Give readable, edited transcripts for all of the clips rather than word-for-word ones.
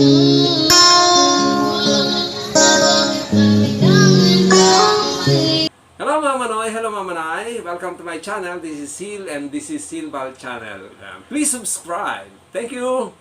Hello mga Manoy, hello mga Manay. Welcome to my channel. This is Sil and this is Silval channel. Please subscribe. Thank you.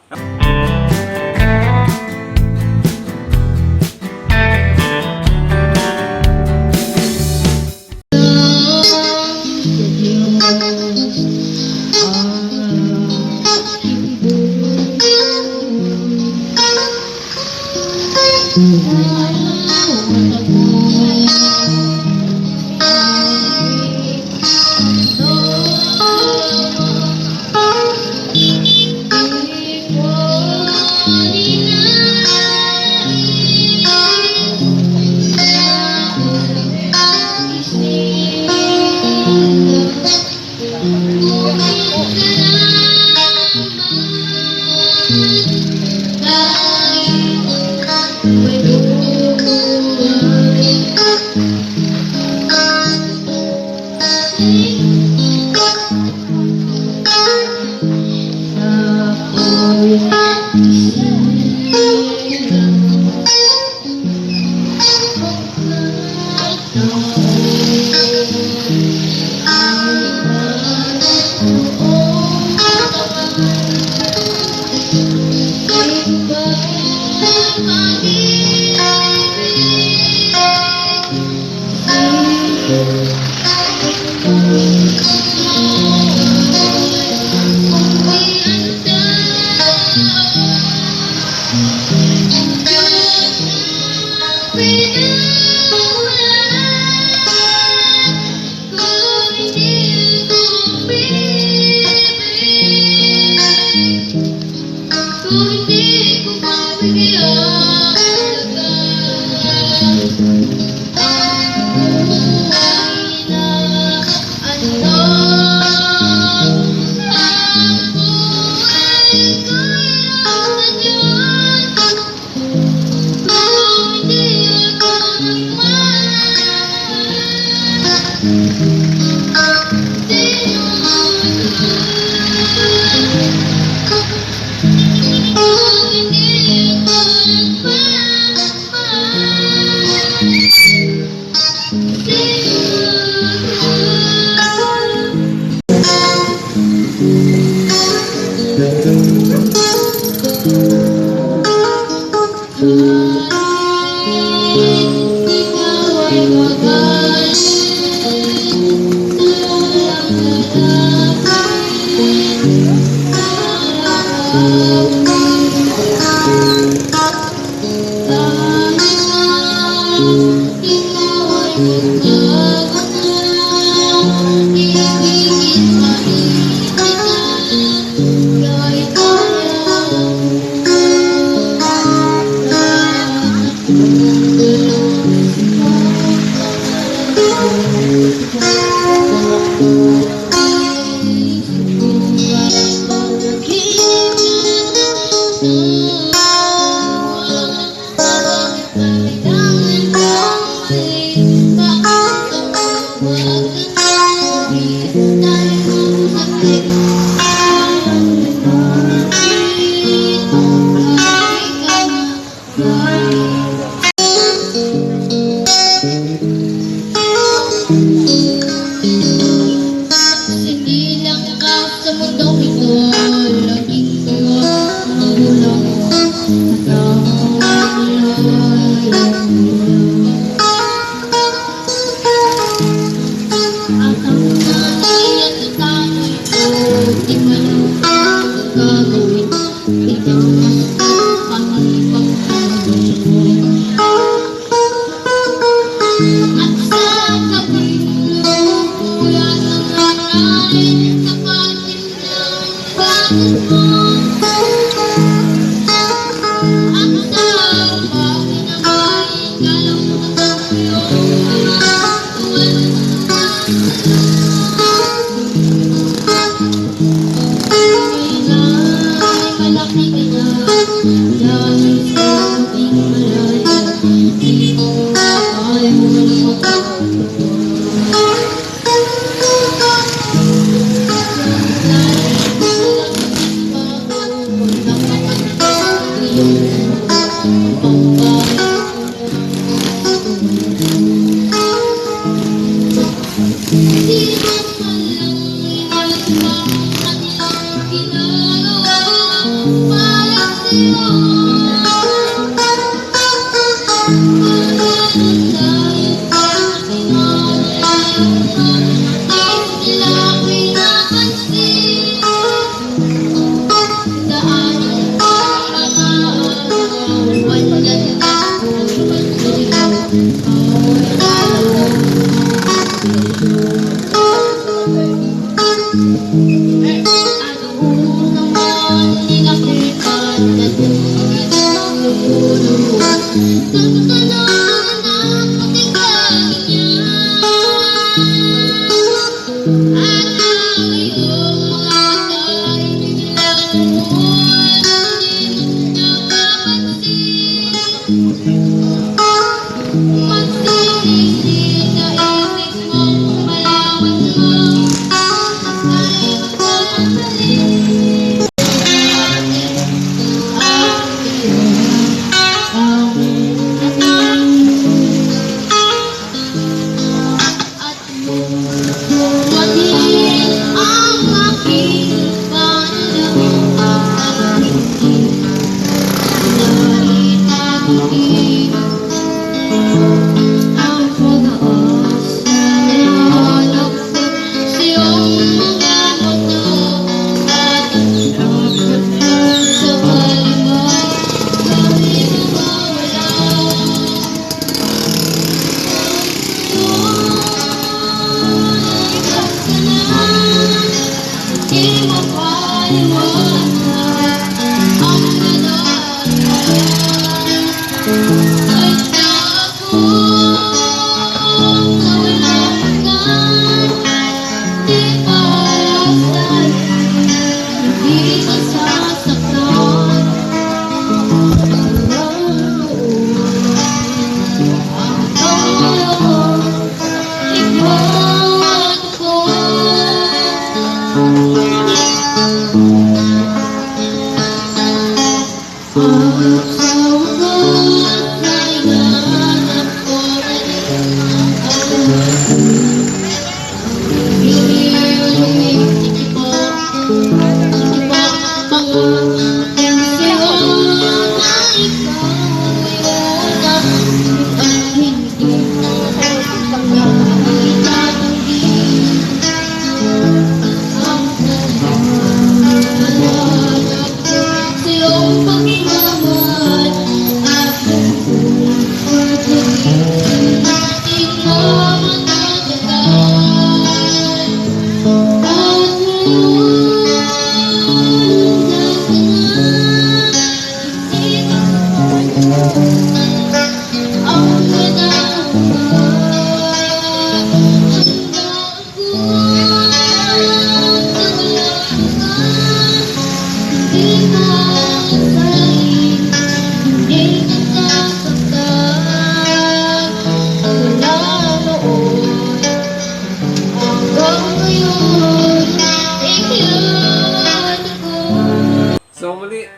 So muli,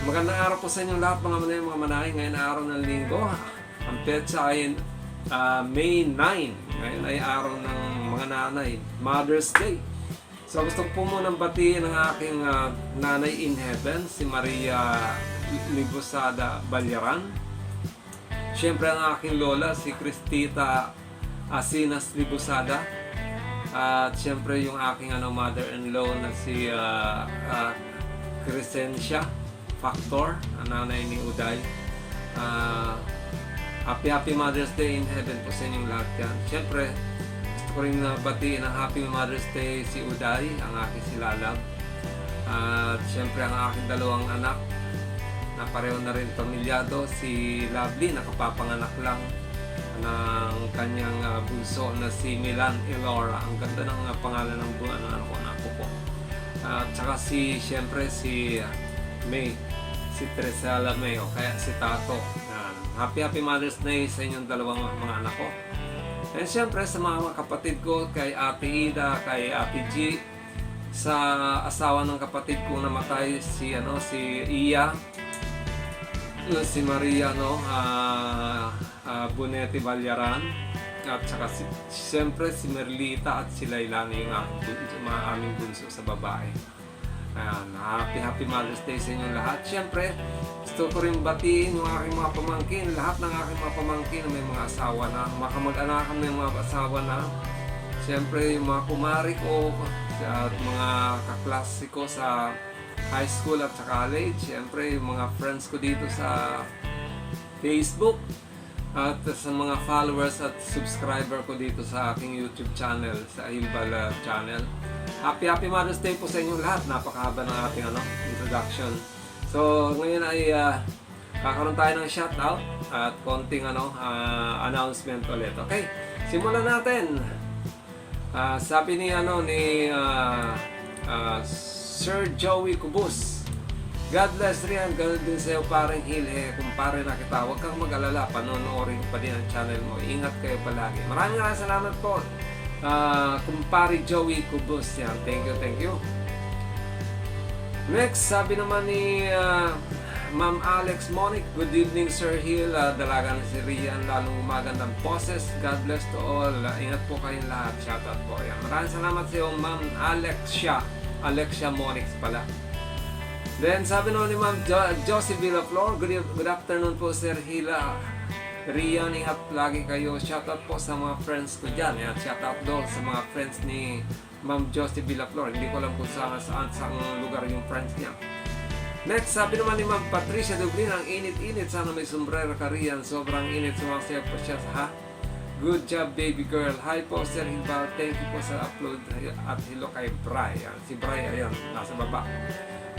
magandang araw po sa inyong lahat mga manay. Ngayon ay araw ng linggo. Ang petsa ay May 9. Ngayon ay araw ng mga nanay, Mother's Day. So gusto ko po munang batiin ang aking nanay in heaven, si Maria Libusada Balyaran. Siyempre ang aking lola, si Cristita Asinas Libusada. At siyempre yung aking mother-in-law na si Crescencia Factor, ang nanay ni Uday. Happy Mother's Day in heaven po sa inyong lahat yan. Siyempre, gusto ko rin batiin ng Happy Mother's Day si Uday, ang aking si Lalab. At siyempre ang aking dalawang anak na pareho na rin pamilyado, si Lovely, nakapapanganak lang ng kanyang bunso na si Milan Elora. Ang ganda ng pangalan ng anak ko po. At saka siyempre si May, si Tresella May, o kaya si Tato. Happy Mother's Day sa inyong dalawang mga anak ko. And siyempre sa mga kapatid ko, kay Ate Ida, kay Ate G, sa asawa ng kapatid kong namatay, si Iya, si Maria Bonetti Balyaran, at saka siyempre si Merlita at si Lailani, yung aming bunso sa babae. Ayan, happy Mother's Day sa inyong lahat. Siyempre, gusto ko rin batiin yung aking mga pamangkin, lahat ng aking mga pamangkin na may mga asawa na, mga kamag-anakan na yung mga asawa na. Siyempre, yung mga kumari ko at mga kaklase ko sa high school at sa college. Siyempre, yung mga friends ko dito sa Facebook at sa mga followers at subscriber ko dito sa aking YouTube channel, sa Hilbal channel. Happy Mother's Day po sa inyong lahat. Napakahaba ng ating introduction. So, ngayon ay kakaroon tayo ng shoutout at konting announcement ulit. Okay, simulan natin. Sabi ni Sir Joey Cubus, God bless Rian, ganun din sa'yo paring Hil. Kung pare na kita, huwag kang mag-alala, panonoorin pa din ang channel mo. Ingat kayo palagi. Maraming salamat po, kumpare Joey Cubus. Yan, thank you. Next, sabi naman ni Ma'am Alex Monic, good evening Sir Hil, dalaga na si Rian, lalong umagandang boses. God bless to all. Ingat po kayong lahat. Shoutout po. Yan. Maraming salamat sa iyo, Ma'am Alexia Monix pala. Then sabi naman ni Ma'am Josie Villaflor, good afternoon po Sir Hila. Rian, ingat lagi kayo. Shoutout po sa mga friends ko dyan. Yan, shoutout doon sa mga friends ni Ma'am Josie Villaflor. Hindi ko alam kung saan lugar yung friends niya. Next, sabi naman ni Ma'am Patricia Dublin, ang init-init. Sana may sombrero ka Rian. Sobrang init, sumasayaw po siya. Ha? Good job, baby girl. Hi po, Sir Hilbal. Thank you po sa upload. At hello kay Bray. Si Bray, ayan, nasa baba.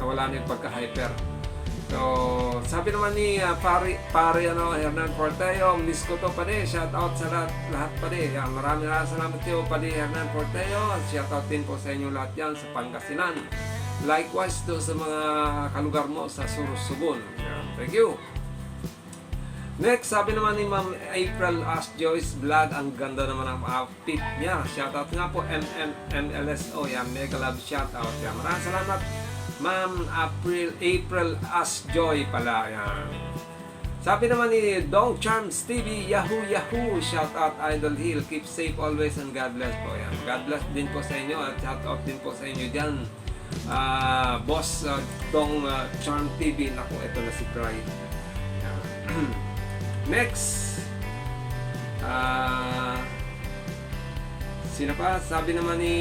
Nawala na yung pagka-hyper. So, sabi naman ni pare Hernan Porteo, miss ko to pa din. Shout out sa lahat pa din. Maraming salamat kayo pa din, Hernan Porteo. Shout out din po sa inyo lahat yan sa Pangasinan. Likewise do sa mga kalugar mo sa Surusubon. Thank you. Next, sabi naman ni Ma'am April Ash Joyce Vlog, ang ganda naman ang outfit niya. Shout out nga po MLSO. Yan, mega love shout out. Yan, maraming salamat. Ma'am April As Joy pala. Yan. Sabi naman ni Dong Charms TV, Yahoo! Shout out Idol Hill. Keep safe always and God bless po. Yan. God bless din po sa inyo at shout out din po sa inyo dyan. Boss Dong Charm TV. Naku, ito na si Bray. Next. Sino pa? Sabi naman ni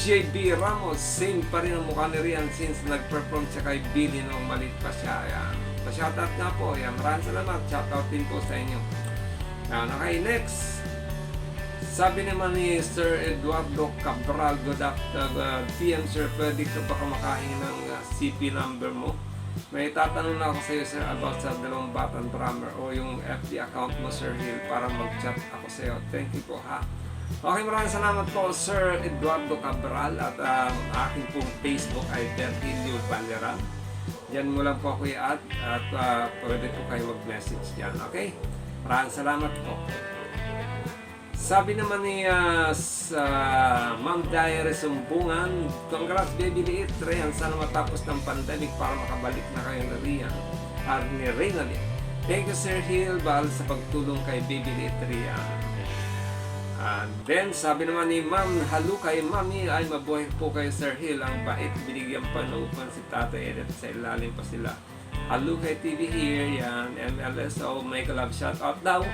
JB Ramos, same pa rin ang mukha ni Rian since nag-perform siya kay Billy nung maliit pa siya. Ayan. Pa-shoutout nga po. Ayan. Maraming salamat. Shoutout din po sa inyo. Ayan. Okay, next. Sabi naman ni Sir Eduardo Cabral, good afternoon. PM Sir, pwede ka ba makahingi ng CP number mo? May tatanong na ako sa iyo, Sir, about sa dalawang batang drummer o yung FB account mo, Sir Hill, para mag-chat ako sa iyo. Thank you po, ha. Okay, maraming salamat po Sir Eduardo Cabral at aking pong Facebook ay Terhilio Valera. Diyan mo lang po ako i-add at pwede po kayo mag-message dyan. Okay? Maraming salamat po. Sabi naman ni Ma'am Diary Sumbungan, congrats baby liit Rian, sana matapos ng pandemic para makabalik na kayo na Rian at ni Reynalyn. Thank you Sir Hilbal sa pagtulong kay baby liit Rian. And then, sabi naman ni Ma'am, halu kay Mami, ay mabuhay po kayo Sir Hill. Ang bait, binigyan pa naupan si Tatay Edith, sa ilalim pa sila. Halu kay TV here, yan, MLSO, make a love shout out daw.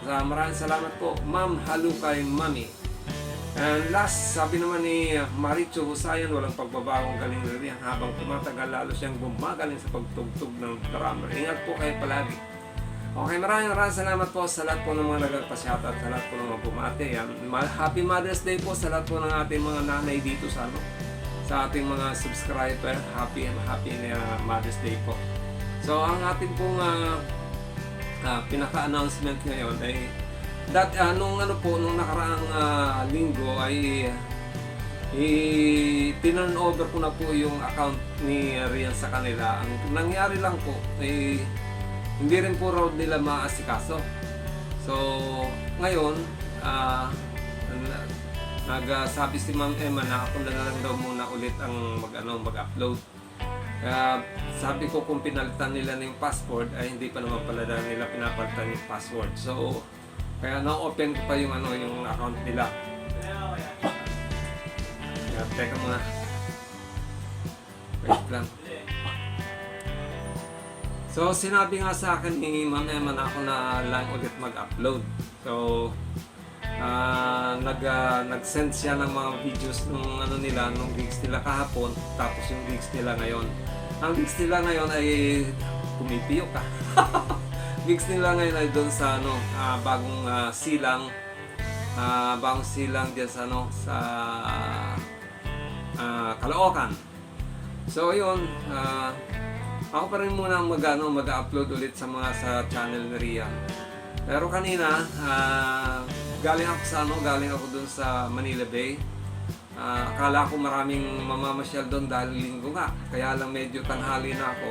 Maraming salamat po, Ma'am, halu kay Mami. And last, sabi naman ni Maricho Husayan, walang pagbabagong galing na rin. Habang tumatagal, lalo siyang gumagaling sa pagtugtog ng drummer. Ingat po kayo palagi. Okay, maraming salamat po sa lahat po ng mga nagpasyatat, sa lahat po ng mga bumate. Happy Mother's Day po sa lahat po ng ating mga nanay dito sa ating mga subscriber. Happy Mother's Day po. So, ang ating pong pinaka-announcement ngayon ay nung nakaraang linggo ay tinurn over ko na po yung account ni Rian sa kanila. Ang nangyari lang po ay hindi rin po raw nila maasikaso. So, ngayon, nagsabi si Ma'am Emma na ako na lang daw muna ulit ang mag-upload. Kaya sabi ko kung pinalitan nila ng password ay hindi pa naman pala nila pinapalitan yung password. So, kaya na-open ko pa yung account nila. Kaya Teka muna. Wait lang. So, sinabi nga sa akin ni Ma'am Emma na ako na lang ulit mag-upload. So, nag-send siya ng mga videos nung nung gigs nila kahapon, tapos yung gigs nila ngayon. Ang gigs nila ngayon ay pumipiyok ka. Gigs nila ngayon ay doon sa bagong silang diyan sa sa Caloocan. So yun, ako pa rin muna mag-upload ulit sa channel ni Rian. Pero kanina galing ako dun sa Manila Bay. Akala ko maraming mamamasyal doon dahil linggo nga. Kaya lang medyo tanghali na ako.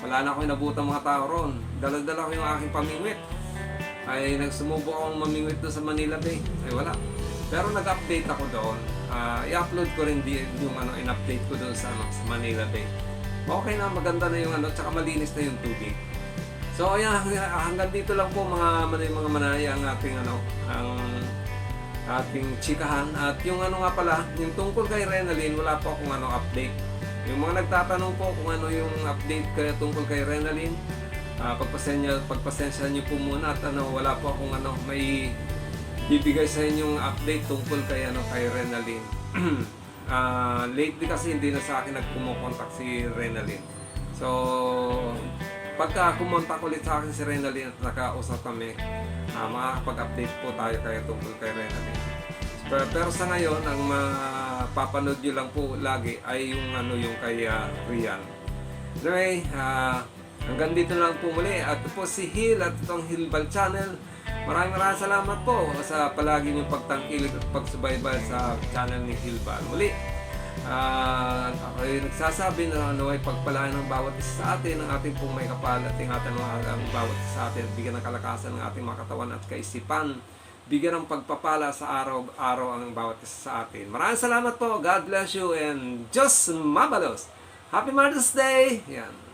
Wala na akong inabutang mga tao ron. Dala-dala ko yung aking pamingwit. Ay nagsumubo akong mamingwit doon sa Manila Bay. Ay wala. Pero nag-update ako doon. I-upload ko rin yung in-update ko doon sa Manila Bay. Okay na, maganda na yung tsaka malinis na yung tubig. So ayan, hanggang dito lang po mga manay ang ating ang ating chikahan. At yung nga pala, yung tungkol kay Renalyn, wala po akong update. Yung mga nagtatanong po kung yung update tungkol kay Renalyn, pagpasensya niyo po muna at wala po akong may bibigay sa inyong update tungkol kay Renalyn. Lately kasi hindi na sa akin nagkumontak si Renalyn. So pagka kumontak ulit sa akin si Renalyn at nakausap kami, makakapag-update po tayo tungkol kay Renalyn. Pero sa ngayon, ang mapapanood nyo lang po lagi ay yung kay Rian. Anyway, hanggang dito lang po muli. At po si Hill at itong Hillbal Channel. Maraming salamat po sa palagi niyong pagtangkilik at pagsubaybay sa channel ni Hillbal. Muli, ako ay nagsasabi na ay pagpalain ng bawat isa sa atin, ang ating pong may kapal at ingatan ang bawat isa sa atin, bigyan ng kalakasan ng ating mga katawan at kaisipan, bigyan ng pagpapala sa araw-araw ang bawat isa sa atin. Maraming salamat po. God bless you and Diyos mabalos. Happy Mother's Day! Yan.